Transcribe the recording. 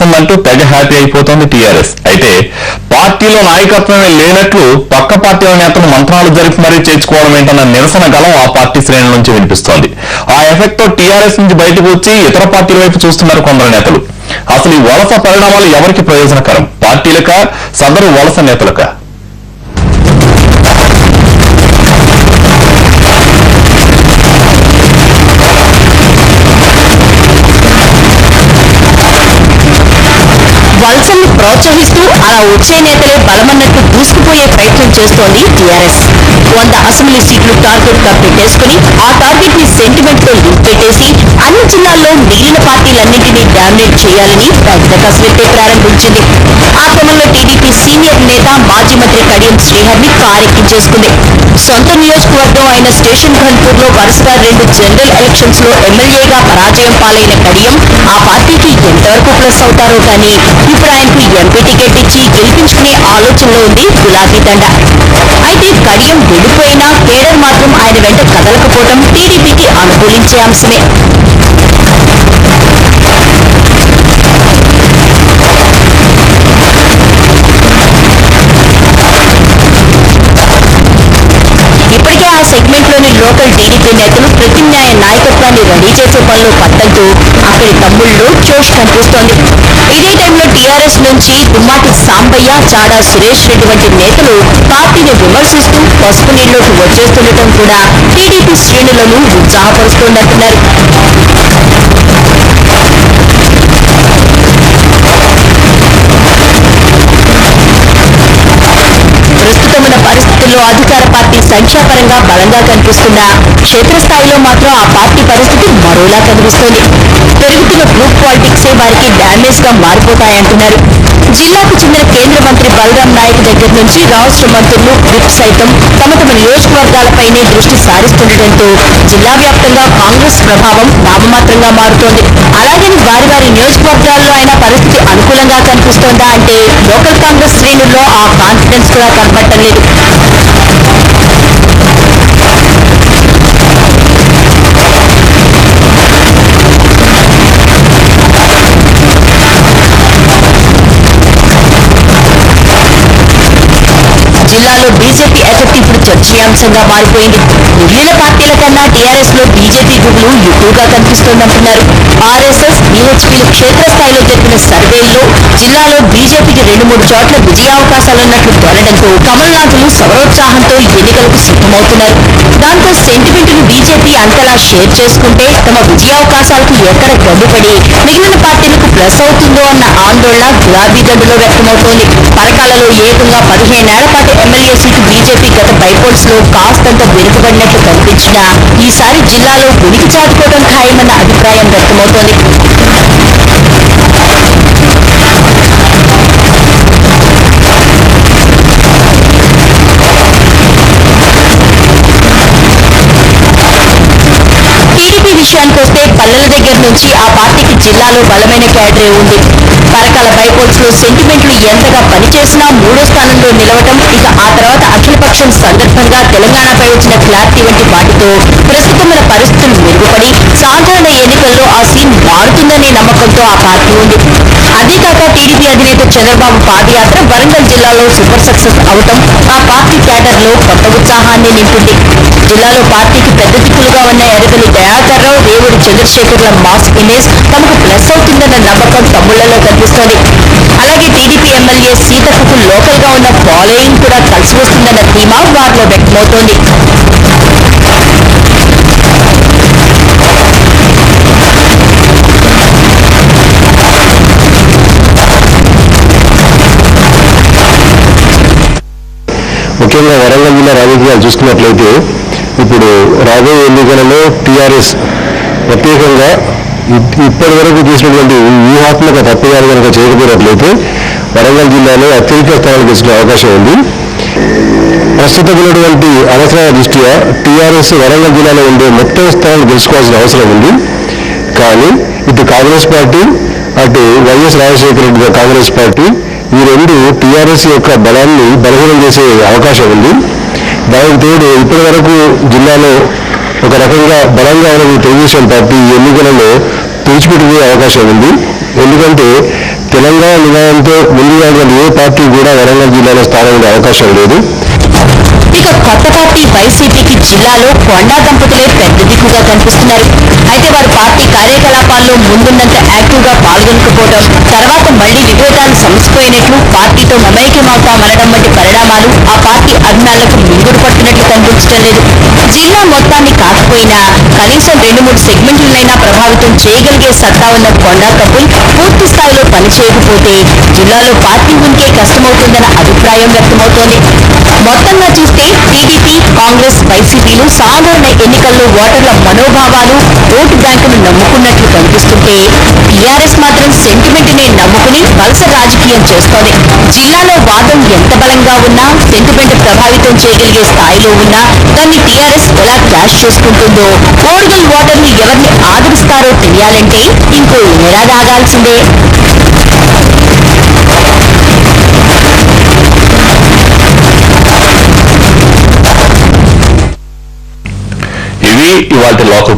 వస్తుందంటూ తెగ హ్యాపీ అయిపోతోంది టీఆర్ఎస్. అయితే పార్టీలో నాయకత్వమే లేనట్లు పక్క పార్టీల నేతలు మంత్రాలు జరిపి మరీ చేర్చుకోవడం ఏంటన్న నిరసన గలం ఆ పార్టీ శ్రేణుల నుంచి వినిపిస్తోంది. ఆ ఎఫెక్ట్ తో టీఆర్ఎస్ నుంచి బయటకు వచ్చి ఇతర పార్టీల వైపు చూస్తున్నారు కొందరు నేతలు. అసలు ఈ వలస పరిణామాలు ఎవరికి ప్రయోజనకరం? పార్టీలకా, సదరు వలస నేతలకా? వలసల్ని ప్రోత్సహిస్తూ అలా వచ్చే నేతలే బలమన్నట్టు దూసుకుపోయే ప్రయత్నం చేస్తోంది టీఆర్ఎస్. 100 అసెంబ్లీ సీట్లు టార్గెట్ గా పెట్టేసుకుని ఆ టార్గెట్ ని సెంటిమెంట్ తో లింక్ పెట్టేసి అన్ని జిల్లాల్లో మిగిలిన పార్టీలన్నింటినీ డామినేట్ చేయాలని పెద్ద కసరత్తే ప్రారంభించింది. ఆ క్రమంలో టీడీపీ సీనియర్ నేత మాజీ మంత్రి కడియం శ్రీహరిని కారెక్కించేసుకుంది. సొంత నియోజకవర్గం అయిన స్టేషన్ ఘన్పూర్ లో వరుసగా 2 జనరల్ ఎలక్షన్స్ లో ఎమ్మెల్యేగా పరాజయం పాలైన కడియం ఆ పార్టీకి ఎంతవరకు ప్లస్ అవుతారో కానీ ఇప్పుడు ఆయనకు ఎంపీ టికెట్ ఇచ్చి గెలిపించుకునే ఆలోచనలో ఉంది గులాబీ దండ. అయితే కడియం వెళ్ళిపోయినా కేడర్ మాత్రం ఆయన వెంట కదలకపోవడం టీడీపీకి అనుకూలించే అంశమే. ఇప్పటికే ఆ సెగ్మెంట్ లోని లోకల్ టీడీపీ నేతలు ప్రతిన్యాయ నాయకత్వాన్ని రెడీ చేసే పనిలో పట్టడంతో అక్కడి తమ్ముళ్ళు జోష్ కనిపిస్తోంది. ఇదే టైంలో టీఆర్ఎస్ నుంచి దుమ్మాటి సాంబయ్య, చాడా సురేష్ రెడ్డి వంటి నేతలు పార్టీని విమర్శిస్తూ పసుపు నీళ్లోకి వచ్చేస్తుండటం కూడా టీడీపీ శ్రేణులను ఉత్సాహపరుస్తోందంటున్నారు. ప్రస్తుతమైన పరిస్థితుల్లో అధికార పార్టీ సంఖ్యాపరంగా బలంగా కనిపిస్తున్నా క్షేత్రస్థాయిలో మాత్రం ఆ పార్టీ పరిస్థితి మరోలా కనిపిస్తోంది. పెరుగుతున్న గ్రూప్ పాలిటిక్సే వారికి డ్యామేజ్ గా మారిపోతాయంటున్నారు. జిల్లాకు చెందిన కేంద్ర మంత్రి బలరాం నాయక్ దగ్గర నుంచి రాష్ట్ర మంత్రులు, విప్ సైతం తమ నియోజకవర్గాలపైనే దృష్టి సారిస్తుండటంతో జిల్లా వ్యాప్తంగా కాంగ్రెస్ ప్రభావం నామమాత్రంగా మారుతోంది. అలాగని వారి వారి నియోజకవర్గాల్లో అయినా పరిస్థితి అనుకూలంగా కనిపిస్తోందా అంటే లోకల్ కాంగ్రెస్ శ్రేణుల్లో ఆ కాన్ఫిడెన్స్ కూడా కనబడటం లేదు. జిల్లాలో బీజేపీ ఎఫెక్ట్ ఇప్పుడు చర్చనీయాంశంగా మారిపోయింది. మిగిలిన పార్టీల కన్నా టీఆర్ఎస్ లో బీజేపీ గుబులు ఎక్కువగా కనిపిస్తోందంటున్నారు. ఆర్ఎస్ఎస్, బీహెచ్పీలు క్షేత్రస్థాయిలో జరిపిన సర్వేల్లో జిల్లాలో బీజేపీకి 2-3 చోట్ల విజయావకాశాలున్నట్లు తేలడంతో కమల్నాథులు సర్వోత్సాహంతో ఎన్నికలకు సిద్ధమవుతున్నారు. దాంతో సెంటిమెంట్ ను బీజేపీ అంతలా షేర్ చేసుకుంటే తమ విజయావకాశాలకు ఎక్కడ గడ్డుపడి మిగిలిన పార్టీలకు ప్లస్ అవుతుందో అన్న ఆందోళన గులాబీ దండులో వ్యక్తమవుతోంది. పరకాలలో ఏకంగా 15 ఏళ్ల పాటు ఎమ్మెల్యే సీటు బీజేపీ గత బైపోల్స్ లో కాస్తంత వెనుకబడినట్లు కనిపించినా ఈసారి జిల్లాలో ఉనికి చాటుకోవడం ఖాయమన్న అభిప్రాయం వ్యక్తమవుతోంది. టీడీపీ విషయానికొస్తే పల్లెల దగ్గర నుంచి ఆ పార్టీకి జిల్లాలో బలమైన క్యాడరే ఉంది. పరకాల బైపోల్స్ లో సెంటిమెంట్లు ఎంతగా పనిచేసినా 3వ స్థానంలో నిలవటం, ఇక ఆ తర్వాత అఖిలపక్షం సందర్భంగా తెలంగాణపై వచ్చిన క్లారిటీ వంటి వాటితో ప్రస్తుతమైన పరిస్థితులు మెరుగుపడి సాధారణ ఎన్నికల్లో ఆ సీన్ మారుతుందనే నమ్మకంతో ఆ పార్టీ ఉంది. అదేకాక టీడీపీ అధినేత చంద్రబాబు పాదయాత్ర వరంగల్ జిల్లాలో సూపర్ సక్సెస్ అవటం ఆ పార్టీ క్యాడర్ లో కొత్త ఉత్సాహాన్ని నింపింది. జిల్లాలో పార్టీకి పెద్ద దిక్కులుగా ఉన్న ఎర్రగల్లి దయాకర్ రావు, రేవూరి చంద్రశేఖర్ల మాస్ ఇమేజ్ తమకు ప్లస్ అవుతుందన్న నమ్మకం తమ్ముళ్లలో కనిపిస్తోంది. అలాగే టీడీపీ ఎమ్మెల్యే సీతకు లోకల్ గా ఉన్న ఫాలోయింగ్ కూడా కలిసి వస్తుందన్న ధీమా వారిలో వ్యక్తమవుతోంది. ముఖ్యంగా వరంగల్ జిల్లా రాజకీయాలు చూసుకున్నట్లయితే ఇప్పుడు రాబోయే ఎన్నికలలో టీఆర్ఎస్ ప్రత్యేకంగా ఇప్పటి వరకు చేసినటువంటి వ్యూహాత్మక తప్పుదారు కనుక చేయకపోయినట్లయితే వరంగల్ జిల్లాలో అత్యధిక స్థానాలు గెలిచే అవకాశం ఉంది. ప్రస్తుతం ఉన్నటువంటి అవసరాల దృష్ట్యా టీఆర్ఎస్ వరంగల్ జిల్లాలో ఉండే మొత్తం స్థానాలు గెలుచుకోవాల్సిన అవసరం ఉంది. కానీ ఇటు కాంగ్రెస్ పార్టీ, అటు వైఎస్ రాజశేఖర రెడ్డి కాంగ్రెస్ పార్టీ, ఈ రెండు టీఆర్ఎస్ యొక్క బలాన్ని బలహీనం చేసే అవకాశం ఉంది. దానికి తోడు ఇప్పటి వరకు జిల్లాలో ఒక రకంగా బలంగా ఉన్న తెలుగుదేశం పార్టీ ఈ ఎన్నికలలో తుడిచిపెట్టుకునే అవకాశం ఉంది. ఎందుకంటే తెలంగాణ నినాదంతో ముందుగా ఏ పార్టీ కూడా వరంగల్ జిల్లాలో స్థానం ఉండే అవకాశం లేదు. ఇక కొత్త పార్టీ వైసీపీకి జిల్లాలో కొండా దంపతులే పెద్ద దిక్కుగా కనిపిస్తున్నారు. అయితే వారు పార్టీ కార్యకలాపాల్లో ముందున్నంత యాక్టివ్ గా పాల్గొనకపోవడం, తర్వాత మళ్లీ విభేదాలు సమసిపోయినట్లు పార్టీతో మమైక్యమవుతామనడం వంటి పరిణామాలు ఆ పార్టీ అభిమానులకు మింగుడు పట్టినట్లు కనిపించడం లేదు. జిల్లా మొత్తాన్ని కాకపోయినా కనీసం 2-3 సెగ్మెంట్లనైనా ప్రభావితం చేయగలిగే సత్తా ఉన్న కొండా కపుల్ పూర్తి స్థాయిలో పనిచేయకపోతే జిల్లాలో పార్టీ ఉనికే కష్టమవుతుందన్న అభిప్రాయం వ్యక్తమవుతోంది. మొత్తంగా చూస్తే టీడీపీ, కాంగ్రెస్, వైసీపీలు సాధారణ ఎన్నికల్లో ఓటర్ల మనోభావాలు, ఓటు బ్యాంకును నమ్ముకున్నట్లు కనిపిస్తుంటే టీఆర్ఎస్ మాత్రం సెంటిమెంట్ నే నమ్ముకుని వలస రాజకీయం చేస్తోంది. జిల్లాలో వాదం ఎంత బలంగా ఉన్నా, సెంటిమెంట్ ప్రభావితం చేయగలిగే స్థాయిలో ఉన్నా దాన్ని టీఆర్ఎస్ ఎలా క్యాష్ చేసుకుంటుందో, ఓరుగల్ ఓటర్లు ఎవరిని ఆదరిస్తారో తెలియాలంటే ఇంకో ఏడాది ఆగాల్సిందే. ఇవి ఇవాళ లోకల్